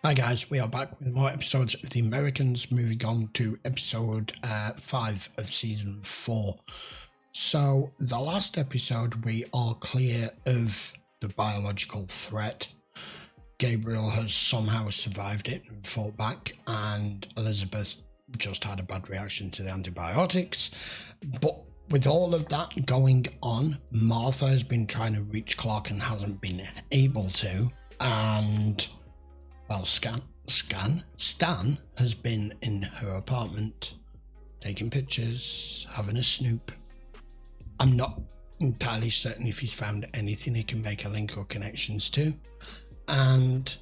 Hi guys, we are back with more episodes of The Americans, moving on to episode 5 of season 4. So the last episode we are clear of the biological threat. Gabriel has somehow survived it and fought back, and Elizabeth just had a bad reaction to the antibiotics. But with all of that going on, Martha has been trying to reach Clark and hasn't been able to, and well, Stan has been in her apartment, taking pictures, having a snoop. I'm not entirely certain if he's found anything he can make a link or connections to. And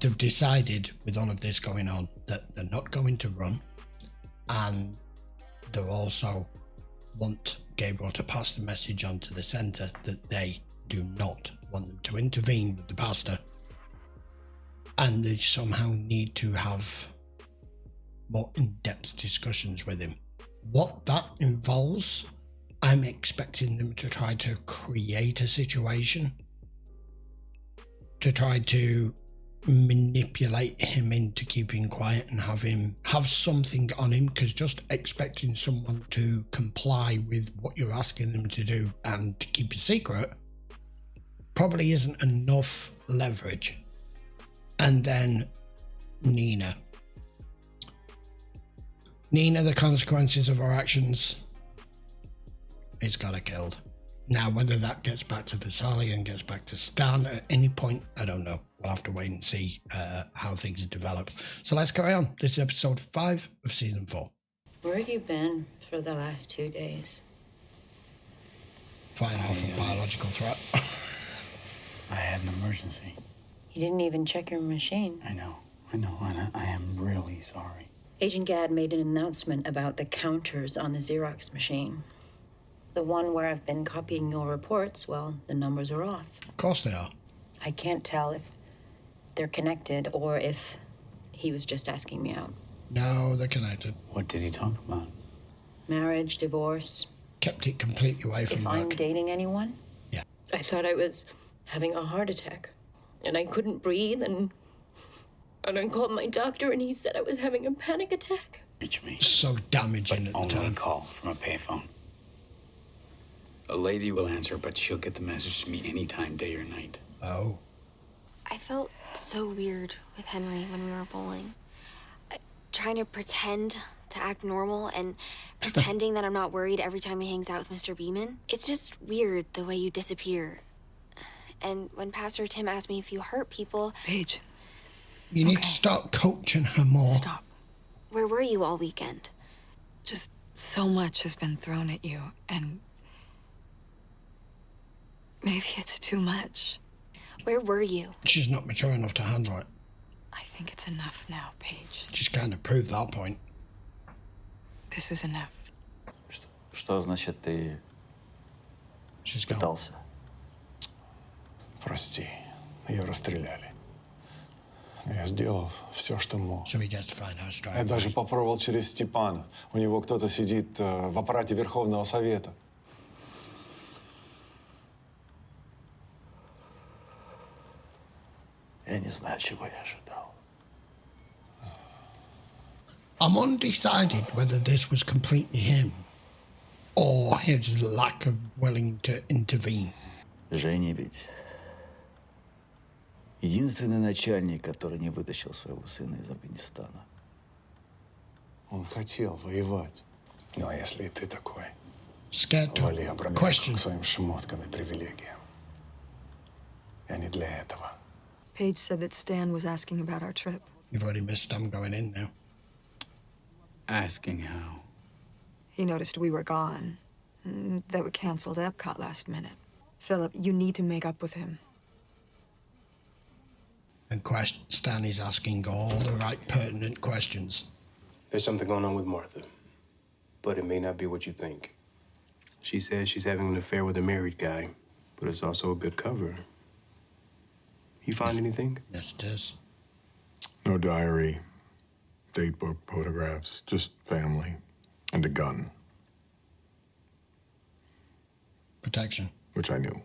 they've decided, with all of this going on, that they're not going to run. And they also want Gabriel to pass the message on to the centre that they do not want them to intervene with the pastor. And they somehow need to have more in-depth discussions with him. What that involves, I'm expecting them to try to create a situation, to try to manipulate him into keeping quiet and have something on him, because just expecting someone to comply with what you're asking them to do and to keep a secret probably isn't enough leverage. And then Nina, the consequences of her actions, it's got her killed. Now, whether that gets back to Vasily and gets back to Stan at any point, I don't know. We'll have to wait and see how things develop. So let's carry on. This is episode 5 of season 4. Where have you been for the last 2 days? Fighting off a biological threat. I had an emergency. You didn't even check your machine. I know, and I am really sorry. Agent Gadd made an announcement about the counters on the Xerox machine. The one where I've been copying your reports, well, the numbers are off. Of course they are. I can't tell if they're connected or if he was just asking me out. No, they're connected. What did he talk about? Marriage, divorce. Kept it completely away from If work. I'm dating anyone? Yeah. I thought I was having a heart attack. And I couldn't breathe, and I called my doctor, and he said I was having a panic attack. Reach me. So damaging at the Only time. call from a payphone. A lady will answer, but she'll get the message to me anytime, day or night. Oh. I felt so weird with Henry when we were bowling. Trying to pretend to act normal and pretending that I'm not worried every time he hangs out with Mr. Beeman. It's just weird the way you disappear. And when Pastor Tim asked me if you hurt people... Paige. You need to start coaching her more. Stop. Where were you all weekend? Just so much has been thrown at you, and maybe it's too much. Where were you? She's not mature enough to handle it. I think it's enough now, Paige. She's kind of proved that point. This is enough. Что значит ты She's gone. пытался? Прости, ее расстреляли. Я сделал все, что мог. So he gets to find her straight Я даже away. попробовал через Степана. У него кто-то сидит в аппарате Верховного Совета. Я не знаю, чего я ожидал. I'm undecided whether this was completely him or his lack of willing to intervene. Женя ведь единственный начальник, который не вытащил своего сына из Афганистана. Он хотел воевать. Ну, а если и ты такой, Scared to вали обрамляй question. к своим шмоткам и привилегиям. Я не для этого. Paige said that Stan was asking about our trip. You've already missed Stan going in now. Asking how? He noticed we were gone, that we canceled Epcot last minute. Philip, you need to make up with him. And Stan is asking all the right pertinent questions. There's something going on with Martha, but it may not be what you think. She says she's having an affair with a married guy, but it's also a good cover. You find anything? Yes, it is. No diary, date book, photographs, just family and a gun. Protection. Which I knew.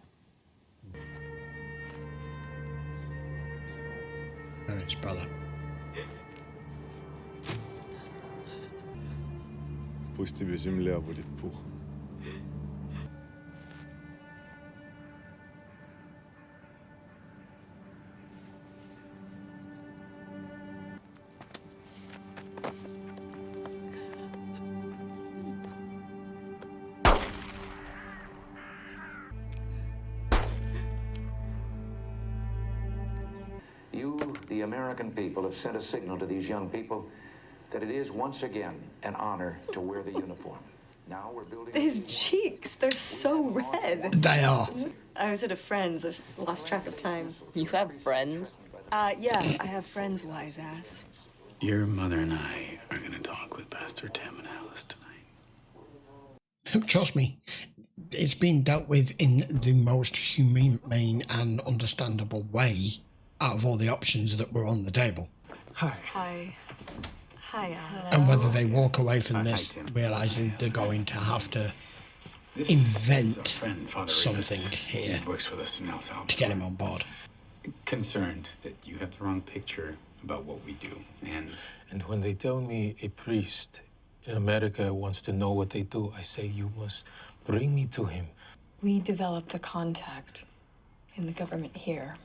His brother. Пусть тебе земля будет пухом. You, the American people, have sent a signal to these young people that it is once again an honor to wear the uniform. Now we're building... His cheeks, they're so red. They are. I was at a friend's. I lost track of time. You have friends? Yeah, I have friends, wise ass. Your mother and I are going to talk with Pastor Tim and Alice tonight. Trust me, it's been dealt with in the most humane and understandable way out of all the options that were on the table. Hi. Hi. Hi, Alice. And whether they walk away from this realising they're going to have to invent something here Works with us in El Salvador. to get him on board. Concerned that you have the wrong picture about what we do, And when they tell me a priest in America wants to know what they do, I say, you must bring me to him. We developed a contact in the government here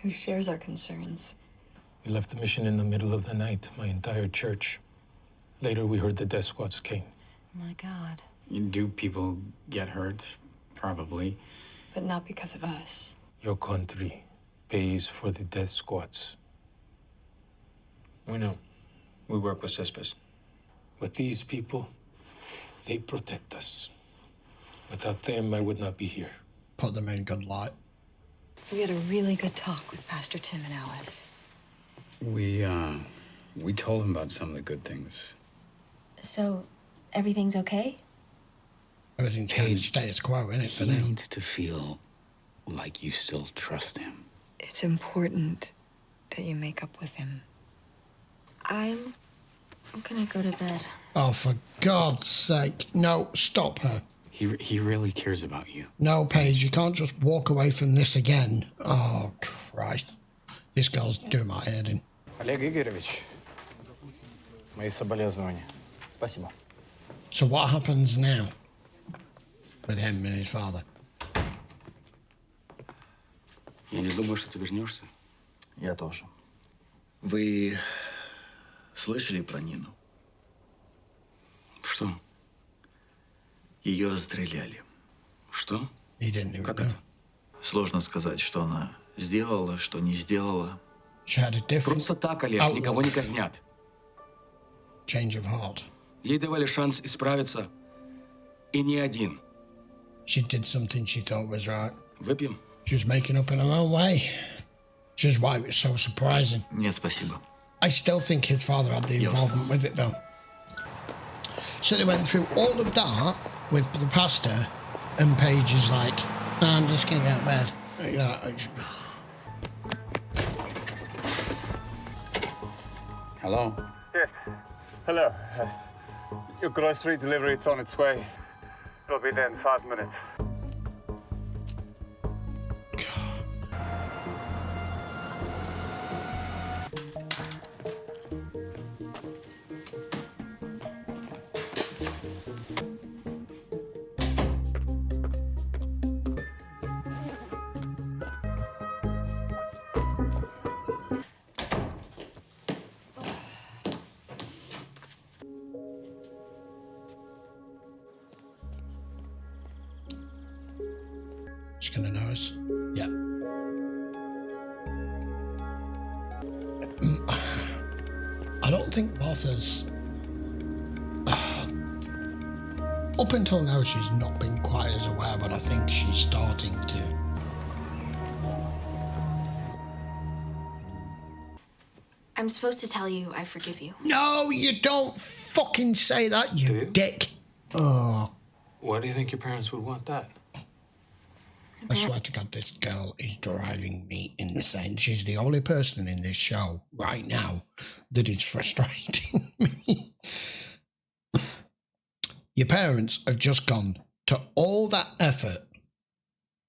who shares our concerns. We left the mission in the middle of the night, my entire church. Later, we heard the death squads came. My God. Do people get hurt? Probably. But not because of us. Your country pays for the death squads. We know. We work with CISPAs. But these people, they protect us. Without them, I would not be here. Put them in good light. We had a really good talk with Pastor Tim and Alice. We told him about some of the good things. So, everything's okay? Everything's kind of status quo, isn't it, for He now? needs to feel like you still trust him. It's important that you make up with him. I'm gonna go to bed. Oh, for God's sake. No, stop her. He really cares about you. No, Paige, you can't just walk away from this again. Oh, Christ. This girl's doing my head in. Олег Игоревич, мои соболезнования. Спасибо. So what happens now with him and his father? Я не думаю, что ты вернешься. Я тоже. Вы слышали про Нину? Что? Ее расстреляли. Что? He didn't even Как know. это? Сложно сказать, что она сделала, что не сделала. She had a different Просто так, Олег, outlook. никого не казнят. Change of heart. Ей давали шанс исправиться, и не один. She did something she thought was right. Выпьем? She was making up in her own way. Which is why it was so surprising. Нет, спасибо. I still think his father had the involvement with it, though. So they went through all of that with the pastor, and Paige is like, I'm just going to get out of bed. You know, Hello? Yes. Hello. Your grocery delivery, it's on its way. It'll be there in 5 minutes. she's going to notice. Yeah. I don't think Martha's... up until now, she's not been quite as aware, but I think she's starting to. I'm supposed to tell you I forgive you. No, you don't fucking say that, you dick. Oh, Why do you think your parents would want that? I swear to God, this girl is driving me insane. She's the only person in this show right now that is frustrating me. Your parents have just gone to all that effort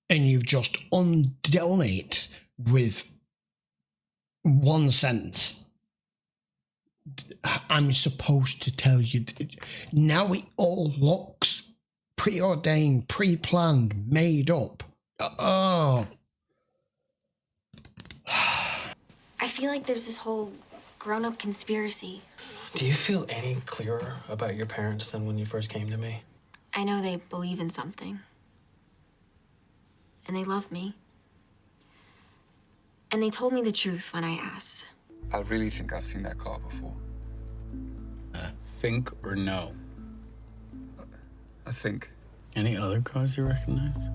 and you've just undone it with one sentence. I'm supposed to tell you. Now it all looks preordained, pre-planned, made up. Oh. I feel like there's this whole grown-up conspiracy. Do you feel any clearer about your parents than when you first came to me? I know they believe in something. And they love me. And they told me the truth when I asked. I really think I've seen that car before. Think or no? I think. Any other cars you recognize?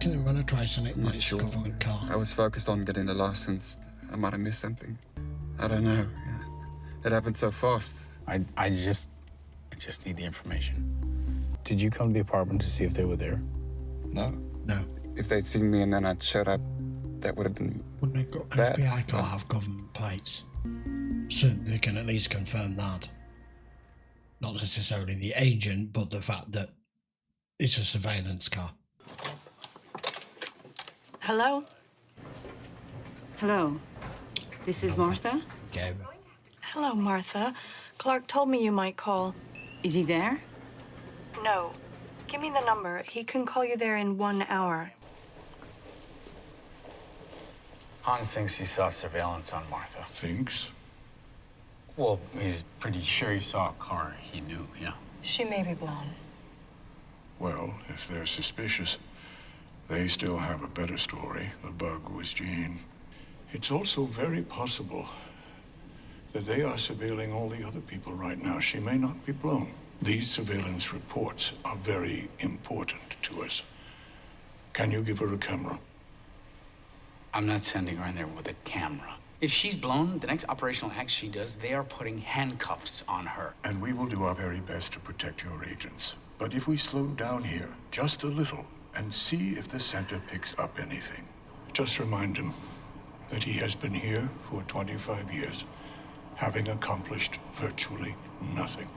Can they run a trace on it when it's a government car? I was focused on getting the license. I might have missed something. I don't know. It happened so fast. I just need the information. Did you come to the apartment to see if they were there? No. No. If they'd seen me and then I'd showed up, that would have been Wouldn't an FBI car have government plates? So they can at least confirm that. Not necessarily the agent, but the fact that it's a surveillance car. Hello? Hello. This is Martha. Okay. Hello, Martha. Clark told me you might call. Is he there? No. Give me the number. He can call you there in 1 hour. Hans thinks he saw surveillance on Martha. Thinks? Well, he's pretty sure he saw a car he knew, yeah. She may be blown. Well, if they're suspicious, they still have a better story. The bug was Jean. It's also very possible that they are surveilling all the other people right now. She may not be blown. These surveillance reports are very important to us. Can you give her a camera? I'm not sending her in there with a camera. If she's blown, the next operational act she does, they are putting handcuffs on her. And we will do our very best to protect your agents. But if we slow down here just a little and see if the center picks up anything, just remind him that he has been here for 25 years, having accomplished virtually nothing.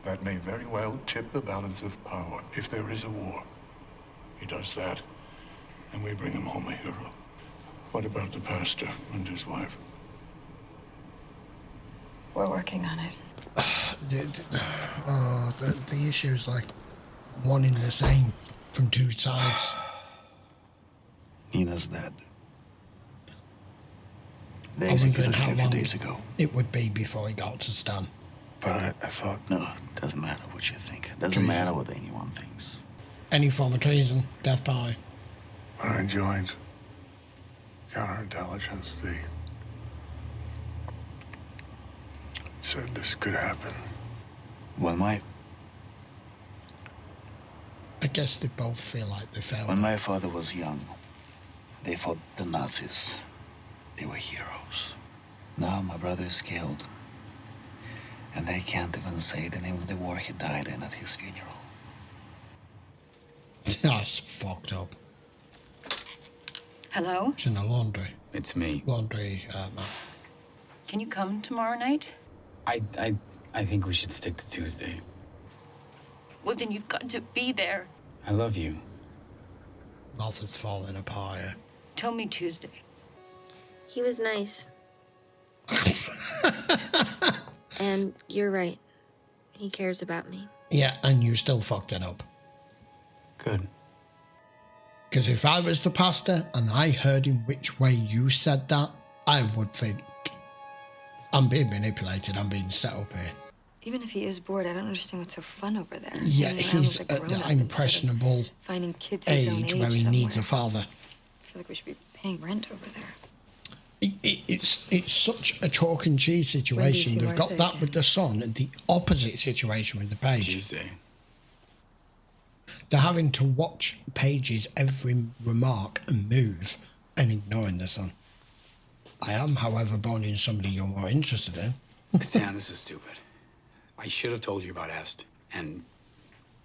That may very well tip the balance of power if there is a war. He does that, and we bring him home a hero. What about the pastor and his wife? We're working on it. The issue is like one in the same from two sides. Nina's dead. I They was executed wondering her how a few long days ago. it would be before he got to Stan. But I thought... No, it doesn't matter what you think. It doesn't matter what anyone thinks. Any form of treason, death by. When I joined Counterintelligence, they said this could happen. When I guess they both feel like they failed. When my father was young, they fought the Nazis. They were heroes. Now my brother is killed. And they can't even say the name of the war he died in at his funeral. That's fucked up. Hello? It's in the laundry. It's me. Laundry, man. Can you come tomorrow night? I think we should stick to Tuesday. Well, then you've got to be there. I love you. Mouth is falling apart here. Tell me Tuesday. He was nice. And you're right. He cares about me. Yeah, and you still fucked it up. Good. Because if I was the pastor and I heard in which way you said that, I would think, I'm being manipulated, I'm being set up here. Even if he is bored, I don't understand what's so fun over there. Yeah, Running around he's with a at grown-up the impressionable finding kids his own age where he somewhere. needs a father. I feel like we should be paying rent over there. It's such a chalk and cheese situation. They've got that with the son and the opposite situation with the page. Tuesday. They're having to watch Paige's every remark and move and ignoring the son. I am, however, born in somebody you're more interested in. Stan, this is stupid. I should have told you about Est and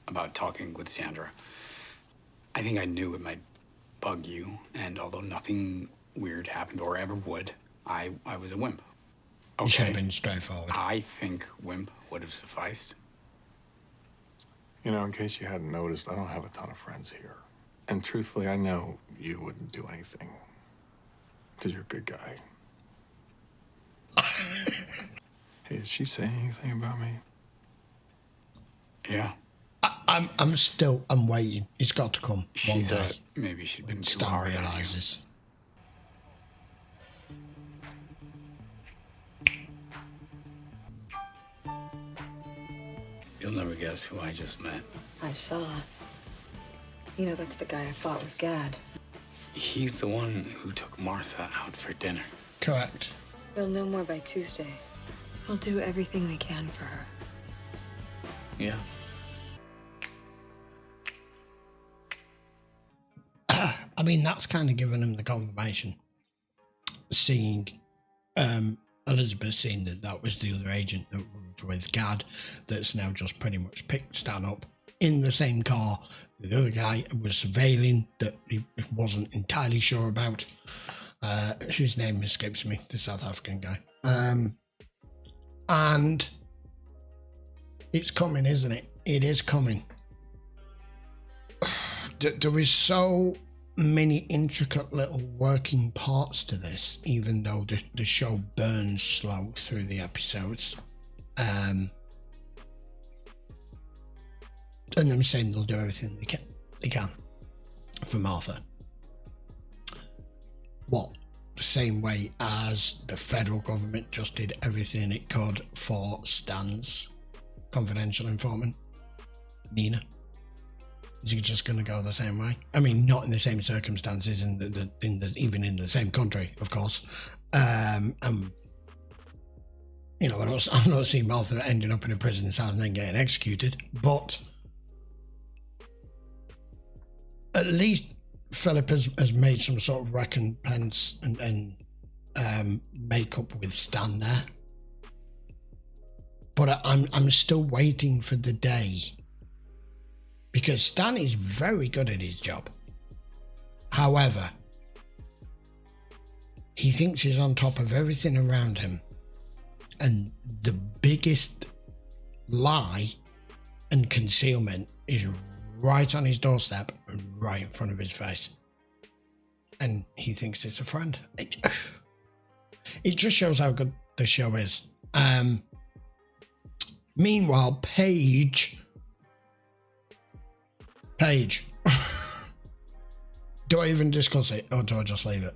about talking with Sandra. I think I knew it might bug you, and although nothing weird happened or ever would, I was a wimp. Okay. You should have been straightforward. I think wimp would have sufficed. You know, in case you hadn't noticed, I don't have a ton of friends here. And truthfully, I know you wouldn't do anything. Because you're a good guy. Hey, did she say anything about me? Yeah. I'm waiting. It's got to come. She thought maybe she'd been too hard on you. Realizes. You'll never guess who I just met. I saw. You know, that's the guy I fought with Gad. He's the one who took Martha out for dinner. Correct. We'll know more by Tuesday. We'll do everything we can for her. Yeah. I mean, that's kind of given him the confirmation. Seeing Elizabeth seeing that was the other agent that worked with Gad, that's now just pretty much picked Stan up in the same car. The other guy was surveilling that he wasn't entirely sure about. Whose name escapes me, the South African guy. And it's coming, isn't it? It is coming. There is so many intricate little working parts to this, even though the show burns slow through the episodes. And they're saying they'll do everything they can for Martha. What? The same way as the federal government just did everything it could for Stan's confidential informant, Nina. Is he just going to go the same way? I mean, not in the same circumstances, even in the same country, of course. You know, I'm not seeing Martha ending up in a prison cell and then getting executed, but at least Philip has made some sort of recompense and make up with Stan there. But I'm still waiting for the day, because Stan is very good at his job. However, he thinks he's on top of everything around him, and the biggest lie and concealment is right on his doorstep and right in front of his face. And he thinks it's a friend. It just shows how good the show is. Meanwhile, Paige. Do I even discuss it, or do I just leave it?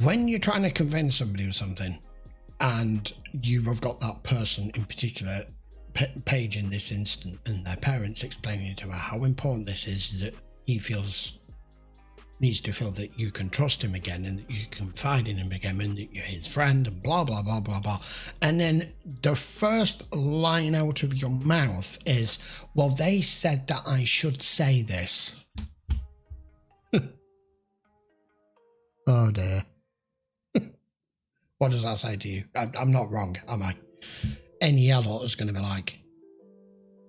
When you're trying to convince somebody of something, and you have got that person in particular, Paige in this instant, and their parents explaining to her how important this is, that he needs to feel that you can trust him again, and that you can confide in him again, and that you're his friend, and blah blah blah blah blah. And then the first line out of your mouth is, well, they said that I should say this. Oh dear. What does that say to you? I'm not wrong, am I? Any adult is going to be like,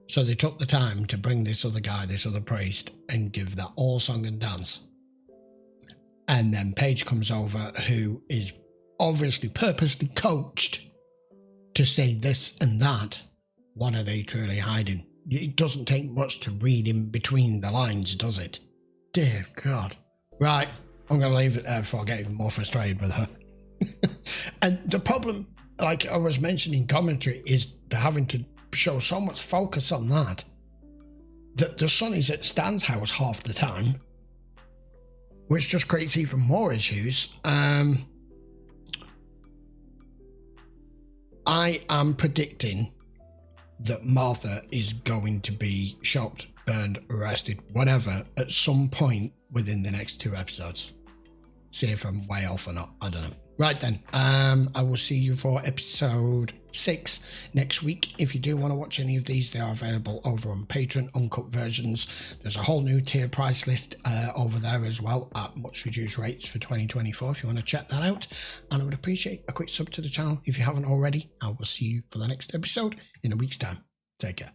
so they took the time to bring this other guy, this other priest, and give that all song and dance. And then Paige comes over, who is obviously purposely coached to say this and that. What are they truly hiding? It doesn't take much to read in between the lines, does it? Dear God. Right, I'm going to leave it there before I get even more frustrated with her. And the problem, like I was mentioning commentary, is they're having to show so much focus on that the son is at Stan's house half the time, which just creates even more issues. I am predicting that Martha is going to be shot, burned, arrested, whatever, at some point within the next 2 episodes. See if I'm way off or not, I don't know. Right then, I will see you for episode 6 next week. If you do want to watch any of these, they are available over on Patreon, uncut versions. There's a whole new tier price list over there as well at much reduced rates for 2024 if you want to check that out. And I would appreciate a quick sub to the channel if you haven't already. I will see you for the next episode in a week's time. Take care.